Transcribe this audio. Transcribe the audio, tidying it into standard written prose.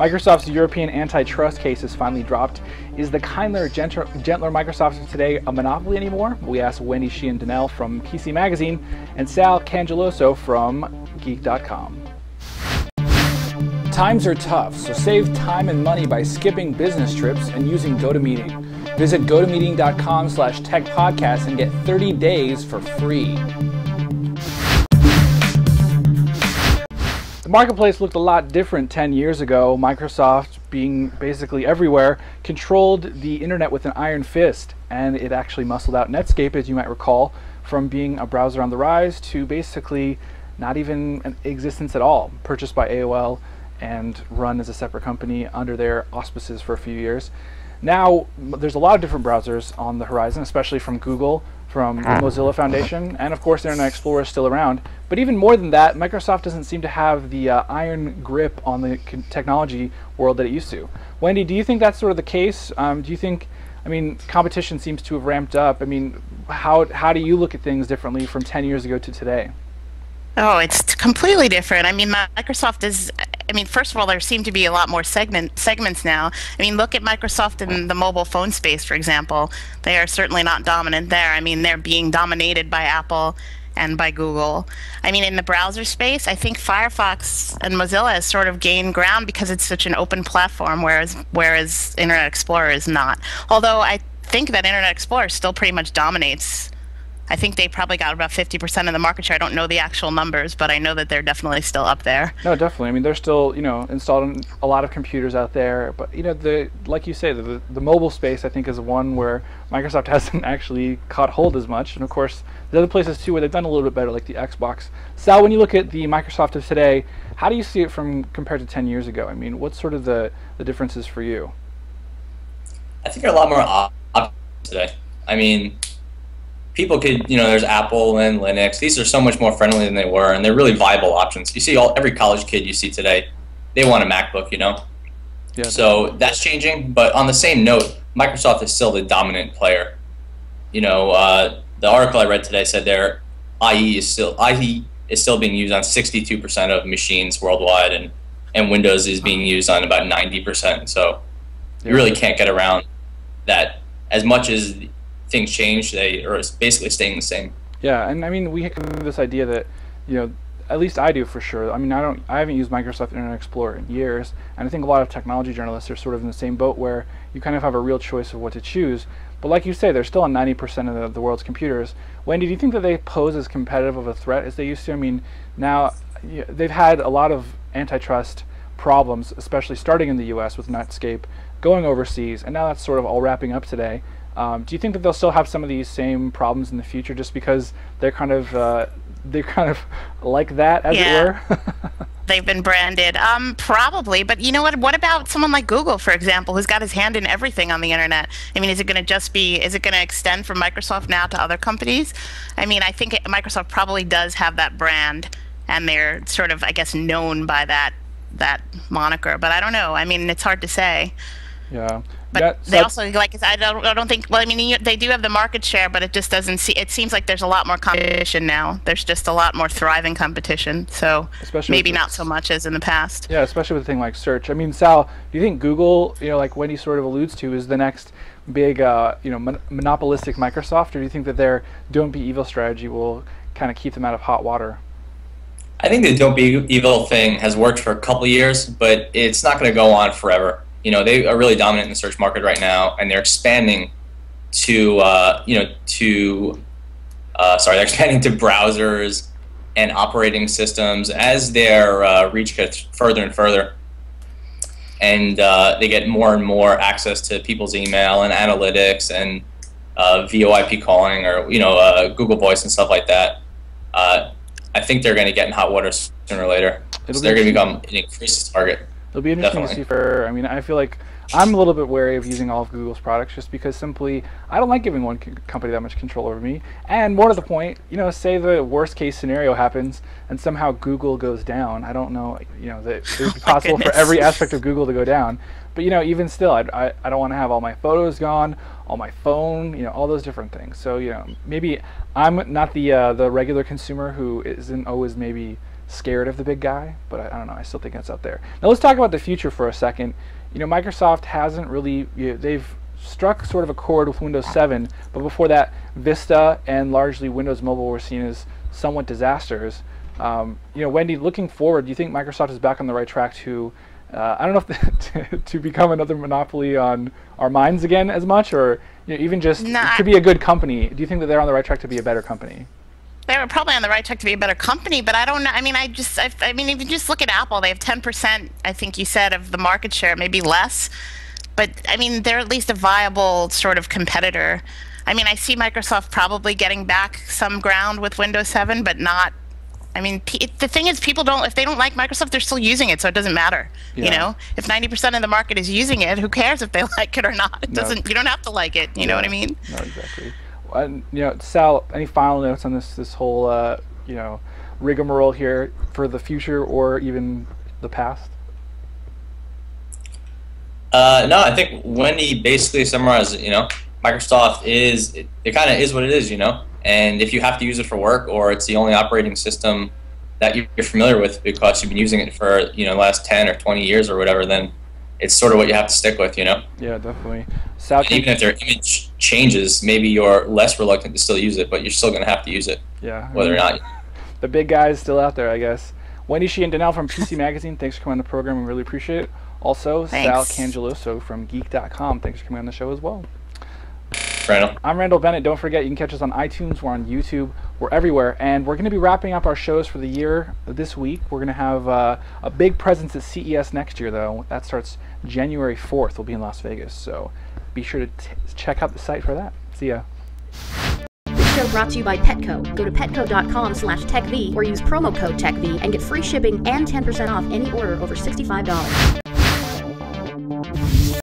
Microsoft's European antitrust case is finally dropped. Is the kinder, gentler Microsoft of today a monopoly anymore? We asked Wendy Sheehan Donnel from PC Magazine and Sal Cangeloso from Geek.com. Times are tough, so save time and money by skipping business trips and using GoToMeeting. Visit gotomeeting.com/techpodcast and get 30 days for free. The marketplace looked a lot different 10 years ago. Microsoft, being basically everywhere, controlled the internet with an iron fist, and it actually muscled out Netscape, as you might recall, from being a browser on the rise to basically not even an existence at all, purchased by AOL and run as a separate company under their auspices for a few years. Now, there's a lot of different browsers on the horizon, especially from Google, from the Mozilla Foundation, and of course Internet Explorer is still around. But even more than that, Microsoft doesn't seem to have the iron grip on the technology world that it used to. Wendy, do you think that's sort of the case? Do you think, I mean, competition seems to have ramped up. I mean, how do you look at things differently from 10 years ago to today? Oh, it's completely different. I mean, Microsoft is, I mean, first of all, there seem to be a lot more segments now. I mean, look at Microsoft in the mobile phone space, for example. They are certainly not dominant there. I mean, they're being dominated by Apple and by Google. I mean, in the browser space, I think Firefox and Mozilla has sort of gained ground because it's such an open platform, whereas Internet Explorer is not. Although I think that Internet Explorer still pretty much dominates. I think they probably got about 50% of the market share. I don't know the actual numbers, but I know that they're definitely still up there. No, definitely. I mean, they're still, installed on a lot of computers out there. But, like you say, the mobile space, I think, is one where Microsoft hasn't actually caught hold as much. And, of course, the other places, too, where they've done a little bit better, like the Xbox. Sal, when you look at the Microsoft of today, how do you see it compared to 10 years ago? I mean, what's sort of the differences for you? I think there are a lot more options today. I mean, people could, there's Apple and Linux. These are so much more friendly than they were, and they're really viable options. You see every college kid you see today, they want a MacBook, Yeah. So that's changing, but on the same note, Microsoft is still the dominant player. The article I read today said their IE is still being used on 62% of machines worldwide, and Windows is being used on about 90%. So you really can't get around that. As much as things change, they are basically staying the same. Yeah, and I mean, we have this idea that, at least I do for sure. I mean, I haven't used Microsoft Internet Explorer in years, and I think a lot of technology journalists are sort of in the same boat where you kind of have a real choice of what to choose. But like you say, they're still on 90% of the world's computers. Wendy, do you think that they pose as competitive of a threat as they used to? I mean, now they've had a lot of antitrust problems, especially starting in the US with Netscape, going overseas, and now that's sort of all wrapping up today. Do you think that they'll still have some of these same problems in the future just because they're kind of like that, as it were? They've been branded. Probably, but you know what? What about someone like Google, for example, who's got his hand in everything on the internet? I mean, is it going to extend from Microsoft now to other companies? I mean, I think Microsoft probably does have that brand, and they're sort of, I guess, known by that moniker. But I don't know. I mean, it's hard to say. Yeah. But they also, I don't think, well, I mean, they do have the market share, but it just it seems like there's a lot more competition now. There's just a lot more thriving competition, so maybe not so much as in the past. Yeah, especially with a thing like search. I mean, Sal, do you think Google, like Wendy sort of alludes to, is the next big, monopolistic Microsoft, or do you think that their don't be evil strategy will kind of keep them out of hot water? I think the don't be evil thing has worked for a couple of years, but it's not going to go on forever. They are really dominant in the search market right now, and they're expanding to, they're expanding to browsers and operating systems as their reach gets further and further, and they get more and more access to people's email and analytics and VoIP calling or Google Voice and stuff like that. I think they're going to get in hot water sooner or later. So they're going to become an increased target. It'll be interesting to see I mean, I feel like I'm a little bit wary of using all of Google's products just because simply I don't like giving one company that much control over me. And more to the point, say the worst case scenario happens and somehow Google goes down. I don't know, that it would be possible for every aspect of Google to go down. But even still, I don't want to have all my photos gone, all my phone, all those different things. So maybe I'm not the regular consumer who isn't always maybe scared of the big guy, but I don't know. I still think that's out there. Now let's talk about the future for a second. Microsoft hasn't really, they've struck sort of a chord with Windows 7, but before that, Vista and largely Windows Mobile were seen as somewhat disasters. Wendy, looking forward, do you think Microsoft is back on the right track to, I don't know if to become another monopoly on our minds again as much, or even just to be a good company? Do you think that they're on the right track to be a better company? They were probably on the right track to be a better company, but I don't know. I mean, if you just look at Apple, they have 10%, I think you said, of the market share, maybe less. But I mean, they're at least a viable sort of competitor. I mean, I see Microsoft probably getting back some ground with Windows 7, but not. I mean, the thing is, people don't. If they don't like Microsoft, they're still using it, so it doesn't matter. Yeah. If 90% of the market is using it, who cares if they like it or not? It doesn't. You don't have to like it. You know what I mean? No, exactly. And Sal, any final notes on this whole rigmarole here for the future or even the past? No, I think Wendy basically summarized it. Microsoft it kind of is what it is, and if you have to use it for work or it's the only operating system that you're familiar with because you've been using it for the last 10 or 20 years or whatever, then it's sort of what you have to stick with. Yeah, definitely. Sal, even if their image changes, maybe you're less reluctant to still use it, but you're still going to have to use it. Yeah, whether or not. The big guy is still out there, I guess. Wendy Sheehan Donnel from PC Magazine, thanks for coming on the program. We really appreciate it. Also, thanks. Sal Cangeloso from Geek.com, thanks for coming on the show as well. Randall. I'm Randall Bennett. Don't forget, you can catch us on iTunes, we're on YouTube, we're everywhere. And we're going to be wrapping up our shows for the year this week. We're going to have a big presence at CES next year, though. That starts January 4th. We'll be in Las Vegas, so be sure to check out the site for that. See ya. This show brought to you by Petco. Go to petco.com/techv or use promo code TechV and get free shipping and 10% off any order over $65.